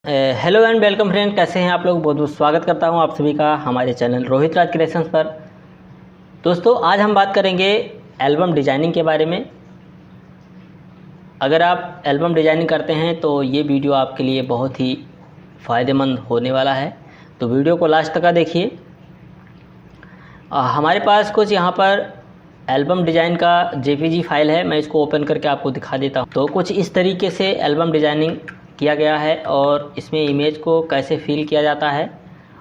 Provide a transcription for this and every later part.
Hello and welcome friend, कैसे हैं आप लोग। बहुत बहुत स्वागत करता हूं आप सभी का हमारे चैनल रोहित राज क्रिएशंस पर। दोस्तों, आज हम बात करेंगे एल्बम डिजाइनिंग के बारे में। अगर आप एल्बम डिजाइनिंग करते हैं तो ये वीडियो आपके लिए बहुत ही फ़ायदेमंद होने वाला है, तो वीडियो को लास्ट तक देखिए। हमारे पास कुछ यहाँ पर एल्बम डिज़ाइन का जेपीजी फाइल है, मैं इसको ओपन करके आपको दिखा देता हूँ। तो कुछ इस तरीके से एल्बम डिज़ाइनिंग किया गया है और इसमें इमेज को कैसे फिल किया जाता है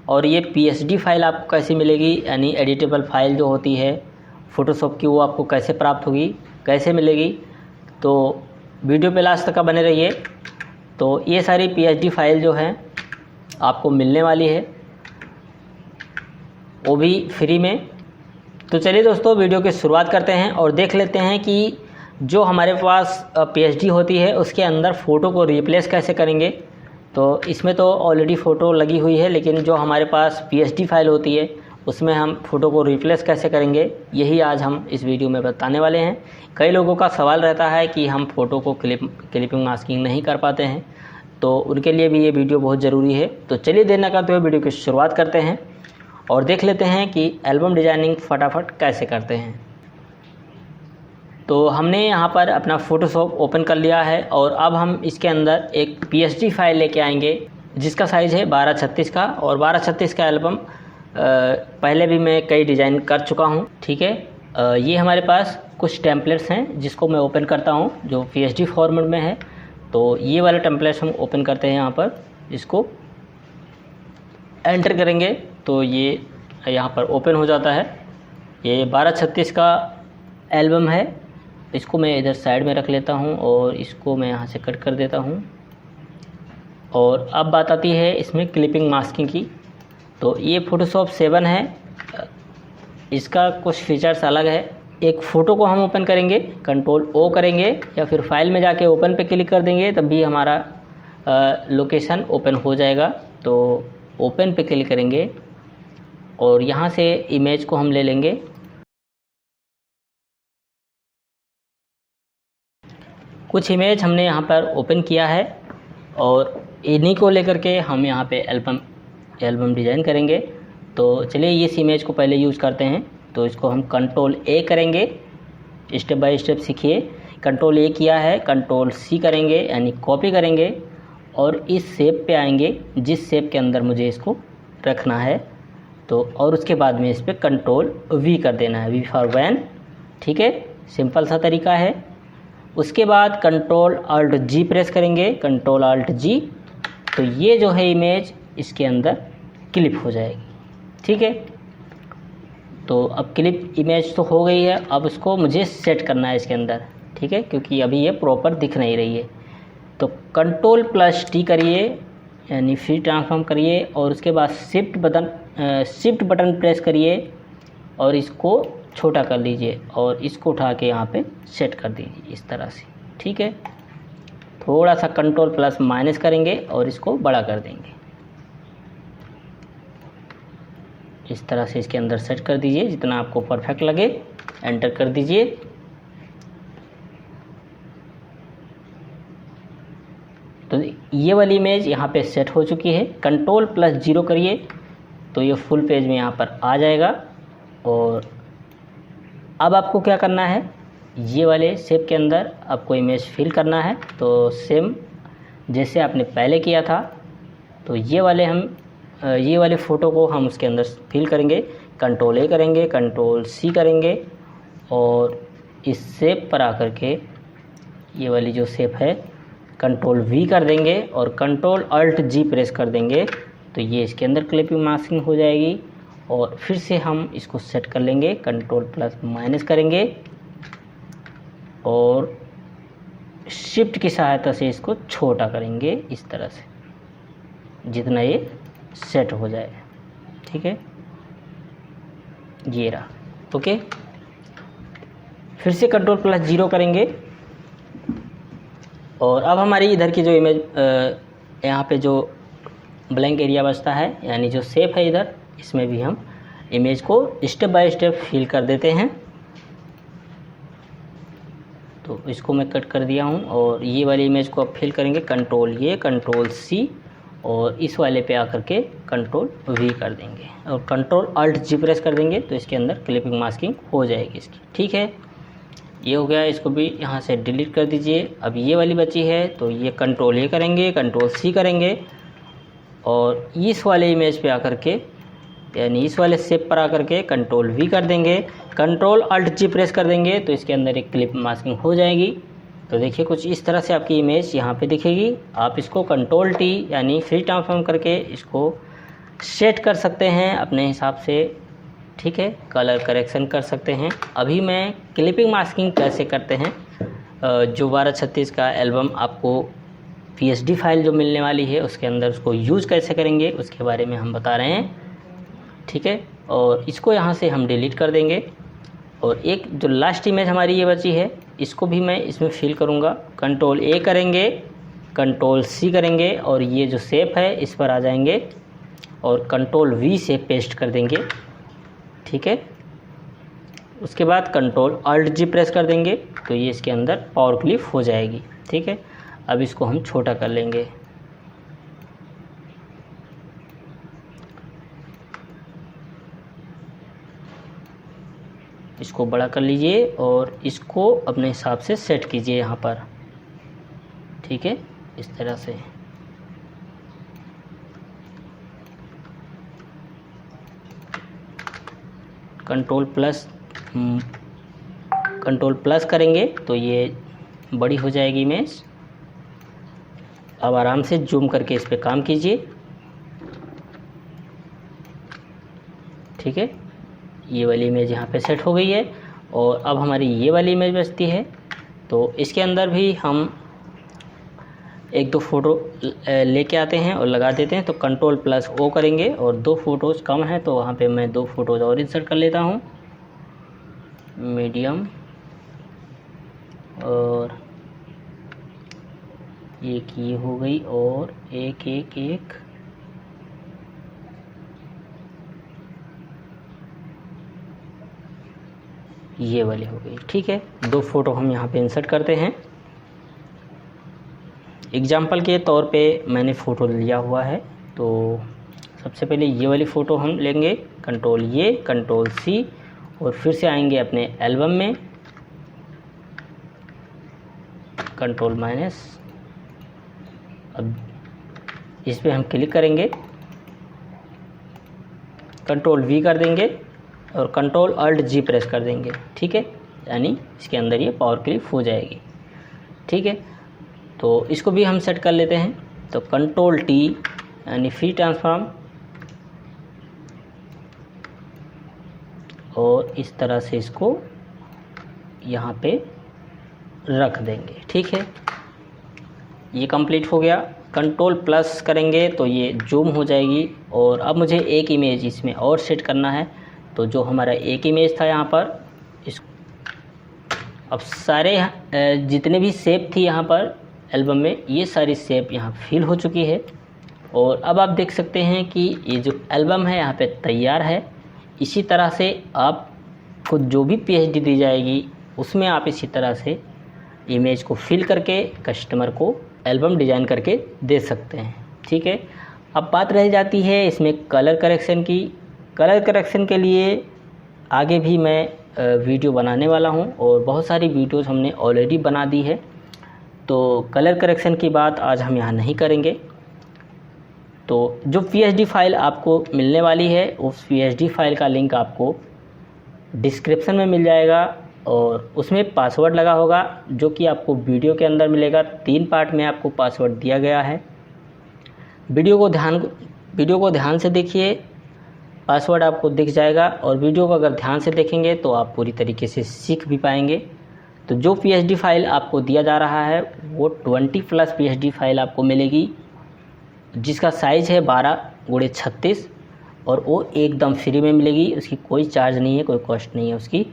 और ये पीएसडी फाइल आपको कैसे मिलेगी, यानी एडिटेबल फाइल जो होती है फ़ोटोशॉप की, वो आपको कैसे प्राप्त होगी, कैसे मिलेगी। तो वीडियो पे लास्ट तक बने रहिए। तो ये सारी पीएसडी फाइल जो है आपको मिलने वाली है, वो भी फ्री में। तो चलिए दोस्तों, वीडियो की शुरुआत करते हैं और देख लेते हैं कि जो हमारे पास पीएसडी होती है उसके अंदर फ़ोटो को रिप्लेस कैसे करेंगे। तो इसमें तो ऑलरेडी फ़ोटो लगी हुई है, लेकिन जो हमारे पास पीएसडी फाइल होती है उसमें हम फ़ोटो को रिप्लेस कैसे करेंगे, यही आज हम इस वीडियो में बताने वाले हैं। कई लोगों का सवाल रहता है कि हम फ़ोटो को क्लिपिंग मास्किंग नहीं कर पाते हैं, तो उनके लिए भी ये वीडियो बहुत ज़रूरी है। तो चलिए देर न करते हुए वीडियो की शुरुआत करते हैं और देख लेते हैं कि एल्बम डिज़ाइनिंग फटाफट कैसे करते हैं। तो हमने यहाँ पर अपना फ़ोटोशॉप ओपन कर लिया है और अब हम इसके अंदर एक पीएसडी फाइल लेके आएंगे जिसका साइज़ है 1236 का। और 1236 का एल्बम पहले भी मैं कई डिज़ाइन कर चुका हूँ, ठीक है। ये हमारे पास कुछ टेम्पलेट्स हैं जिसको मैं ओपन करता हूँ जो पीएसडी फॉर्मेट में है। तो ये वाले टेम्पलेट्स हम ओपन करते हैं, यहाँ पर इसको एंटर करेंगे तो ये यहाँ पर ओपन हो जाता है। ये 1236 का एल्बम है, इसको मैं इधर साइड में रख लेता हूँ और इसको मैं यहाँ से कट कर देता हूँ। और अब बात आती है इसमें क्लिपिंग मास्किंग की। तो ये फ़ोटोशॉप 7 है, इसका कुछ फीचर्स अलग है। एक फ़ोटो को हम ओपन करेंगे, कंट्रोल ओ करेंगे या फिर फाइल में जाके ओपन पे क्लिक कर देंगे, तब भी हमारा लोकेशन ओपन हो जाएगा। तो ओपन पे क्लिक करेंगे और यहाँ से इमेज को हम ले लेंगे। कुछ इमेज हमने यहाँ पर ओपन किया है और इन्हीं को लेकर के हम यहाँ पे एल्बम डिज़ाइन करेंगे। तो चलिए इस इमेज को पहले यूज़ करते हैं। तो इसको हम कंट्रोल ए करेंगे, स्टेप बाय स्टेप सीखिए। कंट्रोल ए किया है, कंट्रोल सी करेंगे यानी कॉपी करेंगे और इस शेप पे आएंगे जिस शेप के अंदर मुझे इसको रखना है। तो और उसके बाद में इस पर कंट्रोल वी कर देना है, वी फॉर वैन, ठीक है। सिंपल सा तरीका है। उसके बाद कंट्रोल अल्ट जी प्रेस करेंगे, कंट्रोल अल्ट जी, तो ये जो है इमेज इसके अंदर क्लिप हो जाएगी, ठीक है। तो अब क्लिप इमेज तो हो गई है, अब उसको मुझे सेट करना है इसके अंदर, ठीक है, क्योंकि अभी ये प्रॉपर दिख नहीं रही है। तो कंट्रोल प्लस टी करिए यानी फ्री ट्रांसफॉर्म करिए और उसके बाद शिफ्ट बटन प्रेस करिए और इसको छोटा कर लीजिए और इसको उठा के यहाँ पे सेट कर दीजिए इस तरह से, ठीक है। थोड़ा सा कंट्रोल प्लस माइनस करेंगे और इसको बड़ा कर देंगे, इस तरह से इसके अंदर सेट कर दीजिए जितना आपको परफेक्ट लगे। एंटर कर दीजिए। तो ये वाली इमेज यहाँ पे सेट हो चुकी है। कंट्रोल प्लस 0 करिए तो ये फुल पेज में यहाँ पर आ जाएगा। और अब आपको क्या करना है, ये वाले शेप के अंदर आपको इमेज फिल करना है। तो सेम जैसे आपने पहले किया था, तो ये वाले फ़ोटो को हम उसके अंदर फिल करेंगे। कंट्रोल ए करेंगे, कंट्रोल सी करेंगे और इस शेप पर आकर के ये वाली जो शेप है कंट्रोल वी कर देंगे और कंट्रोल अल्ट जी प्रेस कर देंगे। तो ये इसके अंदर क्लिपिंग मास्किंग हो जाएगी। और फिर से हम इसको सेट कर लेंगे, कंट्रोल प्लस माइनस करेंगे और शिफ्ट की सहायता से इसको छोटा करेंगे इस तरह से, जितना ये सेट हो जाए, ठीक है। ये रहा, ओके। फिर से कंट्रोल प्लस 0 करेंगे और अब हमारी इधर की जो इमेज यहाँ पे जो ब्लैंक एरिया बचता है यानी जो शेप है इधर, इसमें भी हम इमेज को स्टेप बाय स्टेप फिल कर देते हैं। तो इसको मैं कट कर दिया हूँ और ये वाली इमेज को अब फिल करेंगे, कंट्रोल ये, कंट्रोल सी और इस वाले पे आकर के कंट्रोल V कर देंगे और कंट्रोल अल्ट G प्रेस कर देंगे तो इसके अंदर क्लिपिंग मास्किंग हो जाएगी इसकी। ठीक है, ये हो गया, इसको भी यहाँ से डिलीट कर दीजिए। अब ये वाली बची है तो ये कंट्रोल A करेंगे, कंट्रोल C करेंगे और इस वाले इमेज पे आकर के यानी इस वाले शेप पर आकर के कंट्रोल V कर देंगे, कंट्रोल अल्ट G प्रेस कर देंगे तो इसके अंदर एक क्लिप मास्किंग हो जाएगी। तो देखिए कुछ इस तरह से आपकी इमेज यहाँ पे दिखेगी। आप इसको कंट्रोल T यानी फ्री ट्रांसफॉर्म करके इसको सेट कर सकते हैं अपने हिसाब से। ठीक है, कलर करेक्शन कर सकते हैं। अभी मैं क्लिपिंग मास्किंग कैसे करते हैं, जो 1236 का एल्बम आपको PSD फाइल जो मिलने वाली है उसके अंदर उसको यूज़ कैसे करेंगे उसके बारे में हम बता रहे हैं। ठीक है, और इसको यहाँ से हम डिलीट कर देंगे और एक जो लास्ट इमेज हमारी ये बची है इसको भी मैं इसमें फिल करूँगा। कंट्रोल A करेंगे, कंट्रोल C करेंगे और ये जो शेप है इस पर आ जाएंगे और कंट्रोल V से पेस्ट कर देंगे। ठीक है, उसके बाद कंट्रोल अल्ट G प्रेस कर देंगे तो ये इसके अंदर पावर क्लिप हो जाएगी। ठीक है, अब इसको हम छोटा कर लेंगे। इसको बड़ा कर लीजिए और इसको अपने हिसाब से सेट कीजिए यहाँ पर। ठीक है, इस तरह से कंट्रोल प्लस करेंगे तो ये बड़ी हो जाएगी इमेज। अब आराम से जूम करके इस पे काम कीजिए। ठीक है, ये वाली इमेज यहाँ पे सेट हो गई है और अब हमारी ये वाली इमेज बचती है तो इसके अंदर भी हम एक दो फ़ोटो लेके आते हैं और लगा देते हैं। तो कंट्रोल प्लस O करेंगे और 2 फ़ोटोज़ कम है तो वहाँ पे मैं 2 फ़ोटोज़ और इंसर्ट कर लेता हूँ, मीडियम, और एक ये हो गई और एक ये वाली हो गई। ठीक है, 2 फ़ोटो हम यहाँ पे इंसर्ट करते हैं। एग्जाम्पल के तौर पे मैंने फ़ोटो लिया हुआ है तो सबसे पहले ये वाली फ़ोटो हम लेंगे, कंट्रोल A, कंट्रोल C और फिर से आएंगे अपने एल्बम में, कंट्रोल माइनस। अब इस पे हम क्लिक करेंगे, कंट्रोल V कर देंगे और कंट्रोल अल्ट G प्रेस कर देंगे। ठीक है, यानी इसके अंदर ये पावर क्लिप हो जाएगी। ठीक है, तो इसको भी हम सेट कर लेते हैं। तो कंट्रोल T यानी फ्री ट्रांसफॉर्म और इस तरह से इसको यहाँ पे रख देंगे। ठीक है, ये कंप्लीट हो गया। कंट्रोल प्लस करेंगे तो ये जूम हो जाएगी और अब मुझे एक इमेज इसमें और सेट करना है। तो जो हमारा एक इमेज था यहाँ पर, इस अब सारे जितने भी शेप थी यहाँ पर एल्बम में, ये सारी शेप यहाँ फिल हो चुकी है और अब आप देख सकते हैं कि ये जो एल्बम है यहाँ पे तैयार है। इसी तरह से आपको जो भी PSD दी जाएगी उसमें आप इसी तरह से इमेज को फिल करके कस्टमर को एल्बम डिज़ाइन करके दे सकते हैं। ठीक है, अब बात रह जाती है इसमें कलर करेक्शन की। कलर करेक्शन के लिए आगे भी मैं वीडियो बनाने वाला हूं और बहुत सारी वीडियोस हमने ऑलरेडी बना दी है, तो कलर करेक्शन की बात आज हम यहाँ नहीं करेंगे। तो जो PSD फाइल आपको मिलने वाली है उस PSD फाइल का लिंक आपको डिस्क्रिप्शन में मिल जाएगा और उसमें पासवर्ड लगा होगा जो कि आपको वीडियो के अंदर मिलेगा। 3 पार्ट में आपको पासवर्ड दिया गया है। वीडियो को ध्यान से देखिए, पासवर्ड आपको दिख जाएगा और वीडियो को अगर ध्यान से देखेंगे तो आप पूरी तरीके से सीख भी पाएंगे। तो जो PSD फाइल आपको दिया जा रहा है वो 20+ PSD फाइल आपको मिलेगी जिसका साइज़ है 12x36 और वो एकदम फ्री में मिलेगी। उसकी कोई चार्ज नहीं है, कोई कॉस्ट नहीं है उसकी।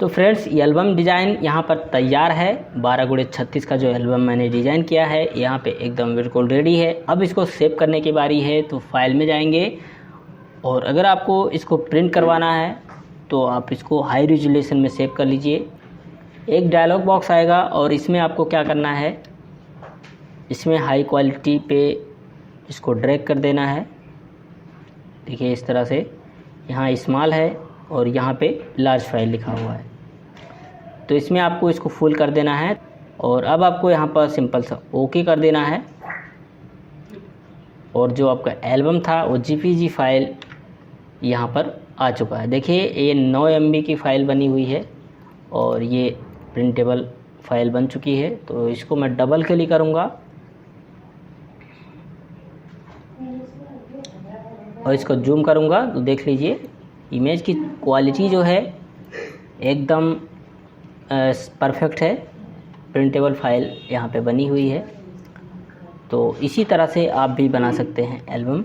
तो फ्रेंड्स, ये एल्बम डिज़ाइन यहाँ पर तैयार है। 12x36 का जो एल्बम मैंने डिज़ाइन किया है यहाँ पे एकदम बिल्कुल रेडी है। अब इसको सेव करने की बारी है। तो फाइल में जाएंगे और अगर आपको इसको प्रिंट करवाना है तो आप इसको हाई रेजोल्यूशन में सेव कर लीजिए। एक डायलॉग बॉक्स आएगा और इसमें आपको क्या करना है, इसमें हाई क्वालिटी पे इसको ड्रैग कर देना है। देखिए इस तरह से, यहाँ स्मॉल है और यहाँ पे लार्ज फाइल लिखा हुआ है, तो इसमें आपको इसको फुल कर देना है। और अब आपको यहाँ पर सिंपल सा ओके कर देना है, और जो आपका एल्बम था वो JPG फाइल यहाँ पर आ चुका है। देखिए ये 9 MB की फ़ाइल बनी हुई है और ये प्रिंटेबल फाइल बन चुकी है। तो इसको मैं डबल क्लिक करूँगा और इसको जूम करूँगा तो देख लीजिए इमेज की क्वालिटी जो है एकदम परफेक्ट है, प्रिंटेबल फाइल यहाँ पे बनी हुई है। तो इसी तरह से आप भी बना सकते हैं एल्बम।